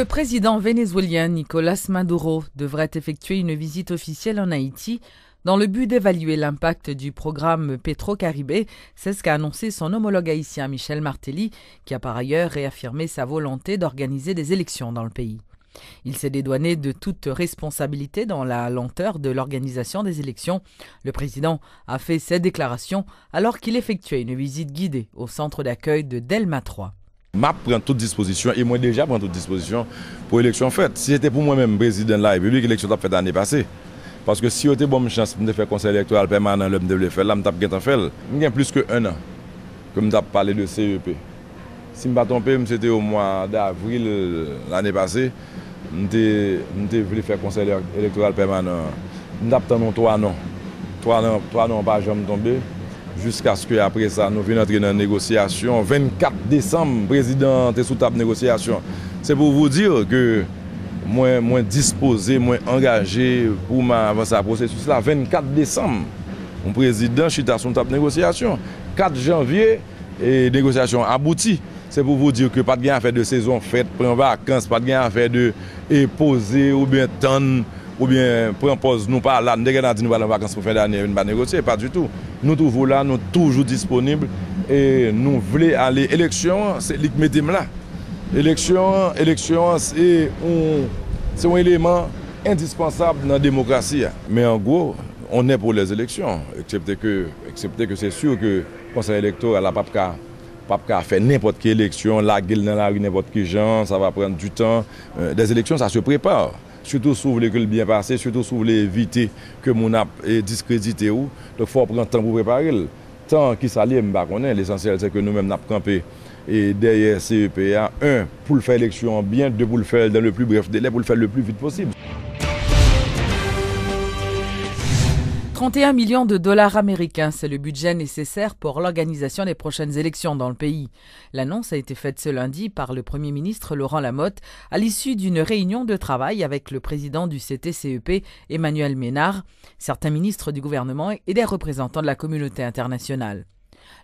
Le président vénézuélien Nicolás Maduro devrait effectuer une visite officielle en Haïti dans le but d'évaluer l'impact du programme Petro-Caribé. C'est ce qu'a annoncé son homologue haïtien Michel Martelly, qui a par ailleurs réaffirmé sa volonté d'organiser des élections dans le pays. Il s'est dédouané de toute responsabilité dans la lenteur de l'organisation des élections. Le président a fait ces déclarations alors qu'il effectuait une visite guidée au centre d'accueil de Delma 3. MAP prend toute disposition et moi déjà prends toute disposition pour l'élection faite. Si c'était pour moi-même président de la République, l'élection a faite l'année passée. Parce que si j'étais bonne chance de faire conseil électoral permanent, je devais faire là, je vais faire. Il y a plus qu'un an que je parlé de CEP. Si je ne me trompé, c'était au mois d'avril l'année passée, je voulais faire conseil électoral permanent. Je attendons 3 ans. 3 ans pas jamais tombé. Jusqu'à ce qu'après ça, nous venons entrer dans la négociation. 24 décembre, le président est sous table de négociation. C'est pour vous dire que moi disposé, moi engagé pour avancer à processus là. 24 décembre, mon président est sous table de négociation. 4 janvier, et négociation aboutie. C'est pour vous dire que pas de gain à faire de saison fête, prendre vacances, pas de gain à faire de poser ou bien tendre. Ou bien prendre pause, nous pas là, nous allons en vacances pour faire d'année, nous ne négocier, pas du tout. Nous trouvons là, nous toujours disponibles et nous voulons aller. Élection, c'est ce que nous là. Élection, c'est un élément indispensable dans la démocratie. Mais en gros, on est pour les élections, excepté que c'est sûr que le conseil électoral n'a pas faire n'importe quelle élection, la gueule dans la rue, n'importe quel genre, ça va prendre du temps. Des élections, ça se prépare. Surtout si vous voulez que le bien passe, surtout si vous voulez éviter que mon app est discrédité. Donc il faut prendre le temps pour préparer. Le temps qui s'allie, l'essentiel c'est que nous-mêmes nous avons campé et derrière CEPA, 1, pour le faire élection bien, 2, pour le faire dans le plus bref délai, pour le faire le plus vite possible. 31 millions de dollars américains, c'est le budget nécessaire pour l'organisation des prochaines élections dans le pays. L'annonce a été faite ce lundi par le Premier ministre Laurent Lamotte à l'issue d'une réunion de travail avec le président du CTCEP, Emmanuel Ménard, certains ministres du gouvernement et des représentants de la communauté internationale.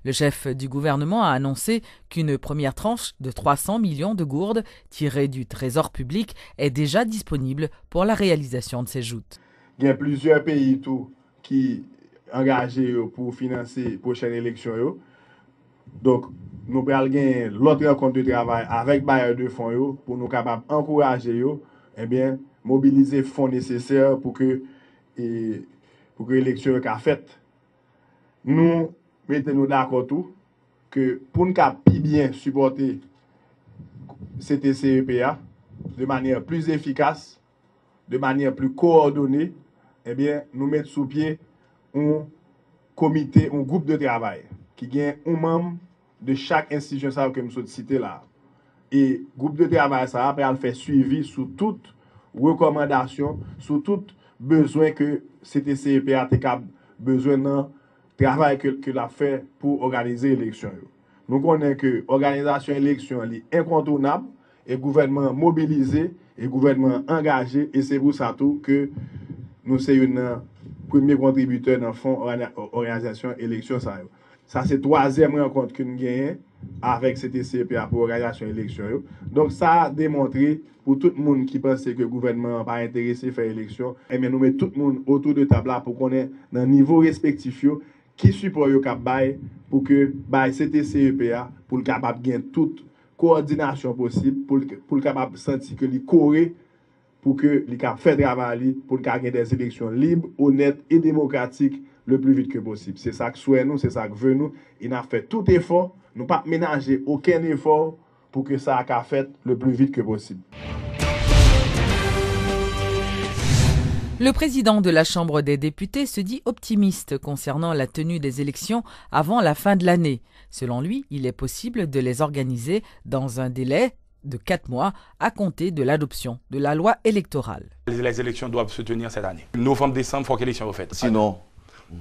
Le chef du gouvernement a annoncé qu'une première tranche de 300 millions de gourdes tirées du trésor public est déjà disponible pour la réalisation de ces joutes. Il y a plusieurs pays qui sont engagés pour financer les prochaines élections. Donc, nous allons gagner l'autre rencontre de travail avec bailleurs de fonds pour nous capables d'encourager, mobiliser les fonds nécessaires pour que l'élection soit faite. Nous mettons d'accord tout que pour nous bien supporter CTCEPA de manière plus efficace, de manière plus coordonnée, nous mettons sous pied un comité, un groupe de travail qui gagne un membre de chaque institution que nous cité là. Et le groupe de travail, ça va faire suivi sur toutes recommandations, sur tout besoin que CTCEPA a besoin d'un travail que l'a fait pour organiser l'élection. Nous connaissons que l'organisation de l'élection est incontournable et le gouvernement mobilisé et le gouvernement engagé et c'est pour ça tout que nous sommes un premier contributeur dans le fonds organisation élection. Ça c'est la 3e rencontre que nous gagnons avec CTCEPA pour l'organisation élection. Donc ça a démontré pour tout le monde qui pense que le gouvernement n'est pas intéressé à faire l'élection, nous mettons tout le monde autour de table pour qu'on ait dans le niveau respectif qui support le cap pour que CTCEPA pour le capable de gagner toute coordination possible pour le capable sentir que les corée pour que les cap fait travail pour gagner des élections libres, honnêtes et démocratiques le plus vite que possible. C'est ça que souhaitons nous, c'est ça que veut nous. Il a fait tout effort, nous pas ménager aucun effort pour que ça a fait le plus vite que possible. Le président de la Chambre des députés se dit optimiste concernant la tenue des élections avant la fin de l'année. Selon lui, il est possible de les organiser dans un délai de 4 mois à compter de l'adoption de la loi électorale. Les élections doivent se tenir cette année. Novembre-décembre, il faut que l'élection soit faite. Sinon...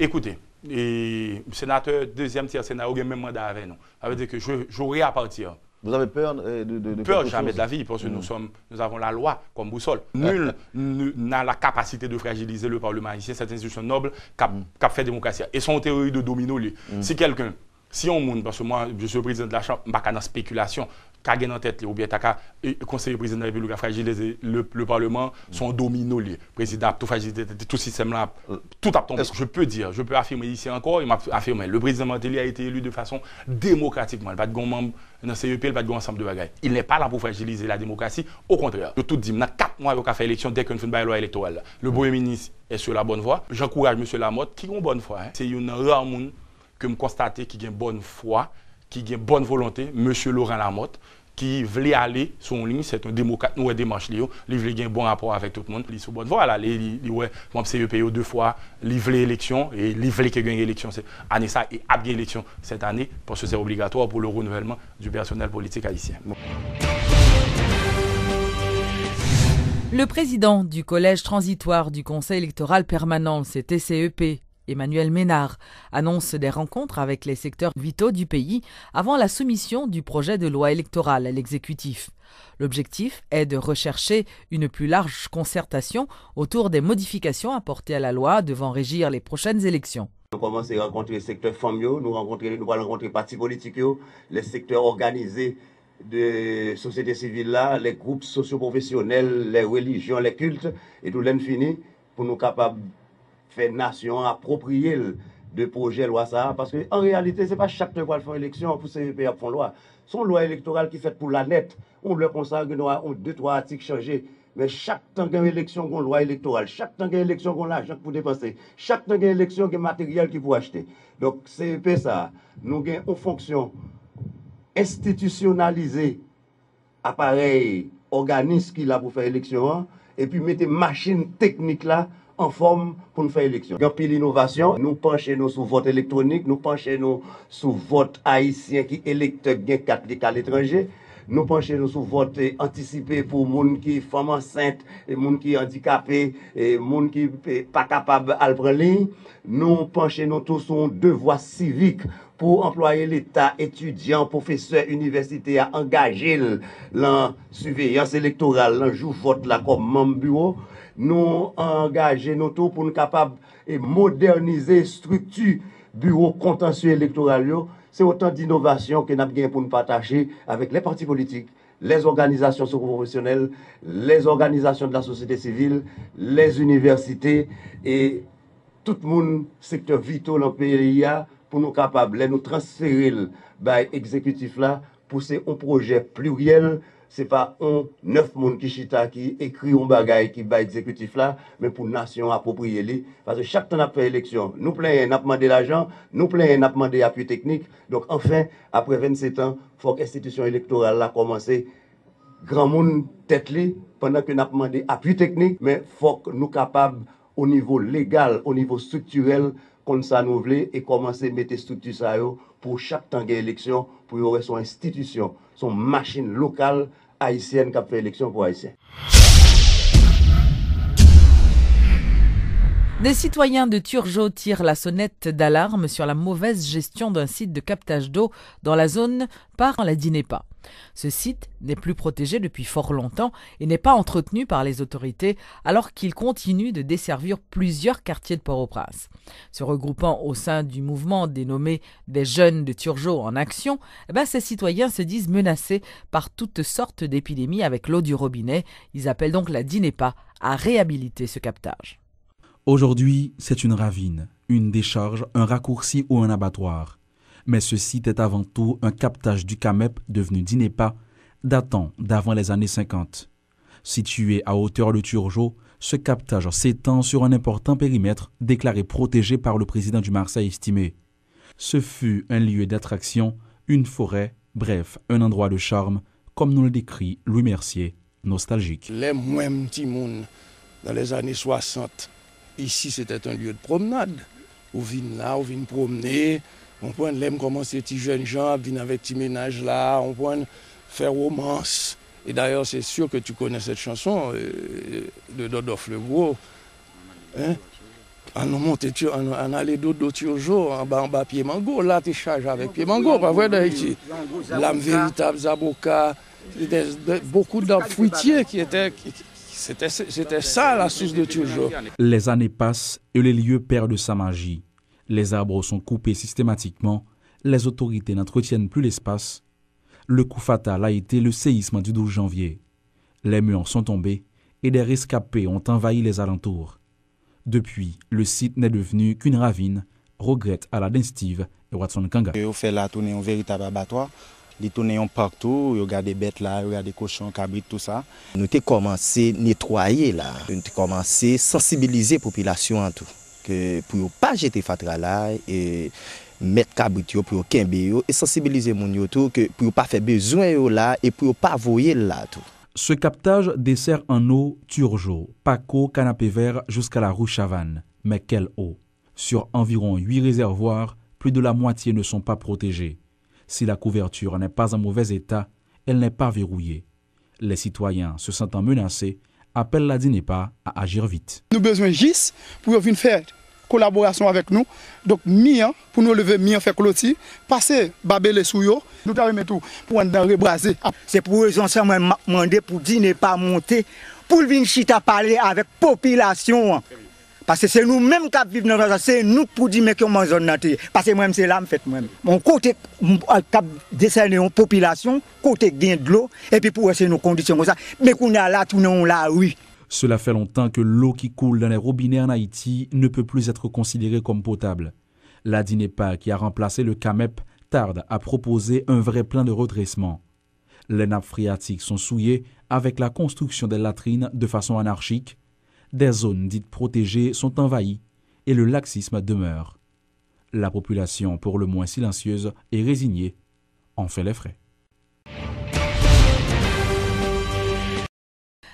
Écoutez, le sénateur, deuxième tiers sénateur, il y a même mandat avec nous. Ça veut dire que j'aurai à partir. Vous avez peur de peur jamais de la vie, parce que nous avons la loi comme boussole. Nul n'a la capacité de fragiliser le Parlement haïtien, cette institution noble qui a fait démocratie. Et son théorie de domino, lui. Si on monde, parce que moi, je suis le président de la Chambre, je ne suis pas dans la spéculation. qu'a gagné en tête, ou bien t'as conseiller président de la République à fragiliser le Parlement, son domino lié. Président, tout fragiliser, tout système là, tout a tombé. Je peux affirmer ici encore, il m'a affirmé, le président Martelly a été élu de façon démocratiquement. Il n'y a pas de membre dans le CEP, il n'y a pas de ensemble de bagages. Il n'est pas là pour fragiliser la démocratie, au contraire. Je tout dis, dans 4 mois, il a fait élection dès qu'on fait une loi électorale. Le Premier ministre est sur la bonne voie. J'encourage M. Lamotte qui a une bonne foi. C'est une rare monde que je constate qui a une bonne foi, qui a une bonne volonté, M. Laurent Lamotte, qui voulait aller sur une ligne, c'est un démocrate, nous, démarche, il voulait avoir un bon rapport avec tout le monde, il est sur bonne voie, là, il ouais, membre CEPO 2 fois, il voulait élection, et il voulait qu'il gagne l'élection cette année, ça, et a gagné l'élection cette année, parce que c'est obligatoire pour le renouvellement du personnel politique haïtien. Le président du collège transitoire du Conseil électoral permanent, c'est TCEP, Emmanuel Ménard, annonce des rencontres avec les secteurs vitaux du pays avant la soumission du projet de loi électorale à l'exécutif. L'objectif est de rechercher une plus large concertation autour des modifications apportées à la loi devant régir les prochaines élections. Nous commençons à rencontrer les secteurs familiaux, nous allons rencontrer les partis politiques, les secteurs organisés de société civile là, les groupes socioprofessionnels, les religions, les cultes, et tout l'infini pour nous capables faire nation approprier de projet loi ça, parce que en réalité c'est pas chaque temps qu'on fait élection pour ces pays à fond loi. Son loi électorale qui fait pour la net, on le consacre nous avons 2-3 articles changés, mais chaque temps qu'il y a une élection qu'on loi électorale, chaque temps qu'il y a une élection qu'on l'argent pour dépenser, chaque temps qu'il y a une élection qu'il y a matériel qui pour acheter. Donc c'est ça, nous avons une fonction institutionnalisée, appareil, organisme qui là pour faire élection, et puis mettez machine technique là en forme pour nous faire élection. Il y a pile l'innovation, nous penchons sur vote électronique, nous penchons sur vote haïtien qui électeur gain 4 à l'étranger, nous penchons sur vote anticipé pour les gens qui sont femmes enceintes, les gens qui sont handicapés, les gens qui ne sont pas capables de prendre ligne. Nous penchons tous sur devoir civique pour employer l'État, étudiants, professeurs, universités à engager la surveillance électorale, le jour vote là comme membre bureau. Nous engager nous tout pour nous capables de moderniser structure bureau contentieux électoral. C'est autant d'innovation que nous avons pour nous partager avec les partis politiques, les organisations socio-professionnelles, les organisations de la société civile, les universités et tout le monde, secteur vital dans le pays, pour nous capables de nous transférer l'exécutif là, pour un projet pluriel. Ce n'est pas 9 personnes qui chita qui écrit un bagage qui va exécutif là, mais pour la nation appropriée. Parce que chaque temps qu'on fait élection, nous plaignons, nous demandons l'argent, nous plaignons, nous demandons l'appui technique. Donc enfin, après 27 ans, il faut que l'institution électorale a commencé grand monde tête li, pendant que nous demandons appui technique, mais il faut que nous soyons capables au niveau légal, au niveau structurel, qu'on ça nous voulait et commencer à mettre structure ça pour chaque temps d'élection, pour y avoir son institution, son machine locale haïtienne qui a fait élection pour haïtiens. Des citoyens de Turgeau tirent la sonnette d'alarme sur la mauvaise gestion d'un site de captage d'eau dans la zone par la DINEPA. Ce site n'est plus protégé depuis fort longtemps et n'est pas entretenu par les autorités alors qu'il continue de desservir plusieurs quartiers de Port-au-Prince. Se regroupant au sein du mouvement dénommé des jeunes de Turgeau en action, ces citoyens se disent menacés par toutes sortes d'épidémies avec l'eau du robinet. Ils appellent donc la DINEPA à réhabiliter ce captage. Aujourd'hui, c'est une ravine, une décharge, un raccourci ou un abattoir. Mais ce site est avant tout un captage du CAMEP devenu DINEPA, datant d'avant les années 50. Situé à hauteur de Turgeau, ce captage s'étend sur un important périmètre déclaré protégé par le président du Marseille estimé. Ce fut un lieu d'attraction, une forêt, bref, un endroit de charme, comme nous le décrit Louis Mercier, nostalgique. Les mêmes petits monde dans les années 60. Ici, c'était un lieu de promenade. On vient là, on vient promener. On peut commencer petits jeunes gens, venir avec petits ménages là. On peut faire romance. Et d'ailleurs, c'est sûr que tu connais cette chanson de Dodolphe Le Gros. Hein? On allait d'eau Turgeau, en bas pied mango. Là, tu charges avec pied mango, pas vrai d'Haïti. L'âme véritable, Zaboka. Beaucoup d'arbres fruitiers qui étaient. C'était ça la source de Turgeau. Les années passent et les lieux perdent sa magie. Les arbres sont coupés systématiquement, les autorités n'entretiennent plus l'espace. Le coup fatal a été le séisme du 12 janvier. Les murs sont tombés et des rescapés ont envahi les alentours. Depuis, le site n'est devenu qu'une ravine, regrette Aladin Steve et Watson Kanga. On fait la tournée un véritable abattoir. Les tournées partout, on regarde des bêtes là, on regarde des cochons, cabrites, tout ça. Nous avons commencé à nettoyer là, nous avons commencé à sensibiliser la population en tout. Que pour ne pas jeter fatra là et mettre cabrit pour kembe et sensibiliser les gens tout que pour pas faire besoin là et pour pas voyer là tout. Ce captage dessert en eau Turgeau, Paco, Canapé Vert jusqu'à la rue Chavannes. Mais quelle eau! Sur environ 8 réservoirs, plus de la moitié ne sont pas protégés. Si la couverture n'est pas en mauvais état, elle n'est pas verrouillée. Les citoyens, se sentant menacés, appellent la DINEPA à agir vite. Nous avons besoin de GIS pour venir faire collaboration avec nous. Donc, pour nous lever, faire clôture, passer, babel sous yo, nous avons tout pour nous rebraser. C'est pour raison ça, moi, demandé pour DINEPA monter, pour venir chita parler avec la population. Parce que c'est nous-mêmes qui vivons dans la zone, c'est nous pour dire que mon zone natée. Parce que moi, c'est là, fait moi. Mon côté, cap décerner une population, côté gain de l'eau, et puis pour essayer nos conditions comme ça. Mais qu'on a là, tout le monde là, oui. Cela fait longtemps que l'eau qui coule dans les robinets en Haïti ne peut plus être considérée comme potable. La DINEPA, qui a remplacé le CAMEP, tarde à proposer un vrai plan de redressement. Les nappes phréatiques sont souillées avec la construction des latrines de façon anarchique. Des zones dites protégées sont envahies et le laxisme demeure. La population, pour le moins silencieuse et résignée, en fait les frais.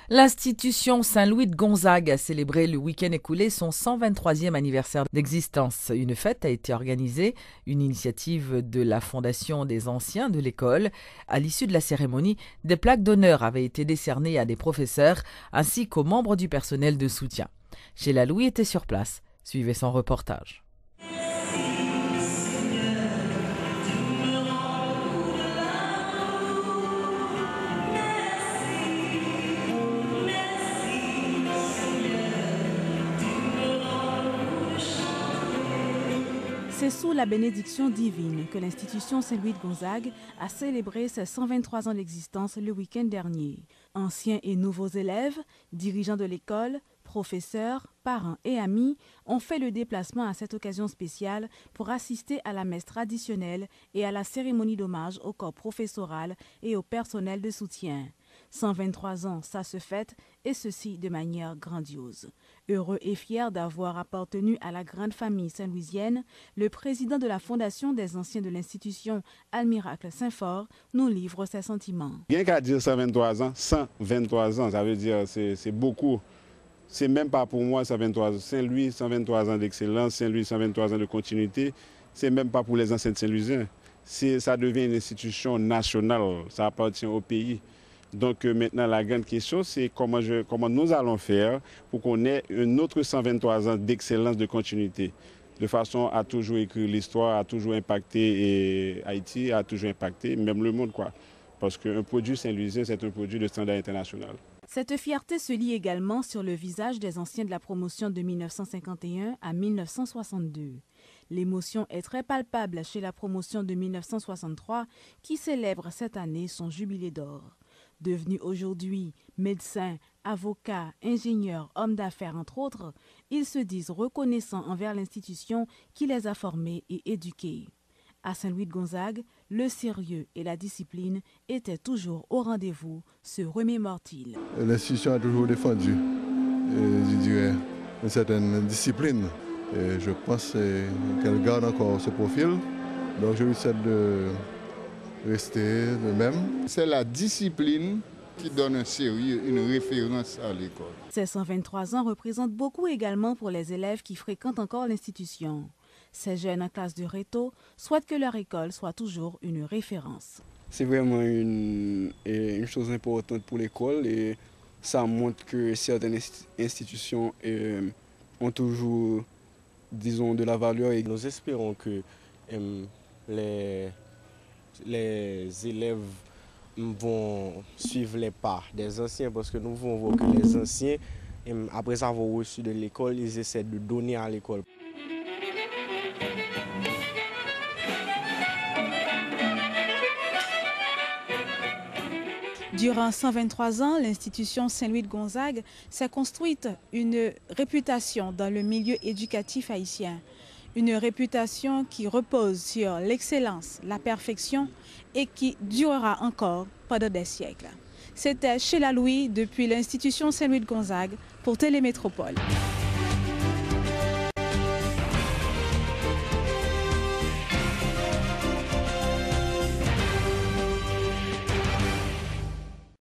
L'institution Saint-Louis de Gonzague a célébré le week-end écoulé son 123e anniversaire d'existence. Une fête a été organisée, une initiative de la Fondation des anciens de l'école. À l'issue de la cérémonie, des plaques d'honneur avaient été décernées à des professeurs ainsi qu'aux membres du personnel de soutien. Sheila Louis était sur place. Suivez son reportage. C'est sous la bénédiction divine que l'institution Saint-Louis de Gonzague a célébré ses 123 ans d'existence le week-end dernier. Anciens et nouveaux élèves, dirigeants de l'école, professeurs, parents et amis ont fait le déplacement à cette occasion spéciale pour assister à la messe traditionnelle et à la cérémonie d'hommage au corps professoral et au personnel de soutien. 123 ans, ça se fête, et ceci de manière grandiose. Heureux et fier d'avoir appartenu à la grande famille saint-louisienne, le président de la Fondation des anciens de l'institution Almiracle Saint-Fort nous livre ses sentiments. Rien qu'à dire 123 ans, 123 ans, ça veut dire c'est beaucoup. C'est même pas pour moi 123 ans. Saint-Louis, 123 ans d'excellence, Saint-Louis, 123 ans de continuité. C'est même pas pour les anciens de Saint-Louisiens. Ça devient une institution nationale, ça appartient au pays. Donc maintenant, la grande question, c'est comment nous allons faire pour qu'on ait un autre 123 ans d'excellence, de continuité, de façon à toujours écrire l'histoire, à toujours impacter Haïti, à toujours impacter même le monde, quoi. Parce qu'un produit saint-louisien, c'est un produit de standard international. Cette fierté se lit également sur le visage des anciens de la promotion de 1951 à 1962. L'émotion est très palpable chez la promotion de 1963 qui célèbre cette année son jubilé d'or. Devenus aujourd'hui médecins, avocats, ingénieurs, hommes d'affaires, entre autres, ils se disent reconnaissants envers l'institution qui les a formés et éduqués. À Saint-Louis de Gonzague, le sérieux et la discipline étaient toujours au rendez-vous, se remémore-t-il. L'institution a toujours défendu, je dirais, une certaine discipline. Et je pense qu'elle garde encore ce profil. Donc je lui souhaite de rester le même. C'est la discipline qui donne un sérieux, une référence à l'école. Ces 123 ans représentent beaucoup également pour les élèves qui fréquentent encore l'institution. Ces jeunes en classe de réto souhaitent que leur école soit toujours une référence. C'est vraiment une chose importante pour l'école et ça montre que certaines institutions ont toujours, disons, de la valeur. Et nous espérons que les élèves vont suivre les pas des anciens parce que nous voulons voir que les anciens, après avoir reçu de l'école, ils essaient de donner à l'école. Durant 123 ans, l'institution Saint-Louis de Gonzague s'est construite une réputation dans le milieu éducatif haïtien. Une réputation qui repose sur l'excellence, la perfection et qui durera encore pendant des siècles. C'était Sheila Louis depuis l'institution Saint-Louis de Gonzague pour Télémétropole.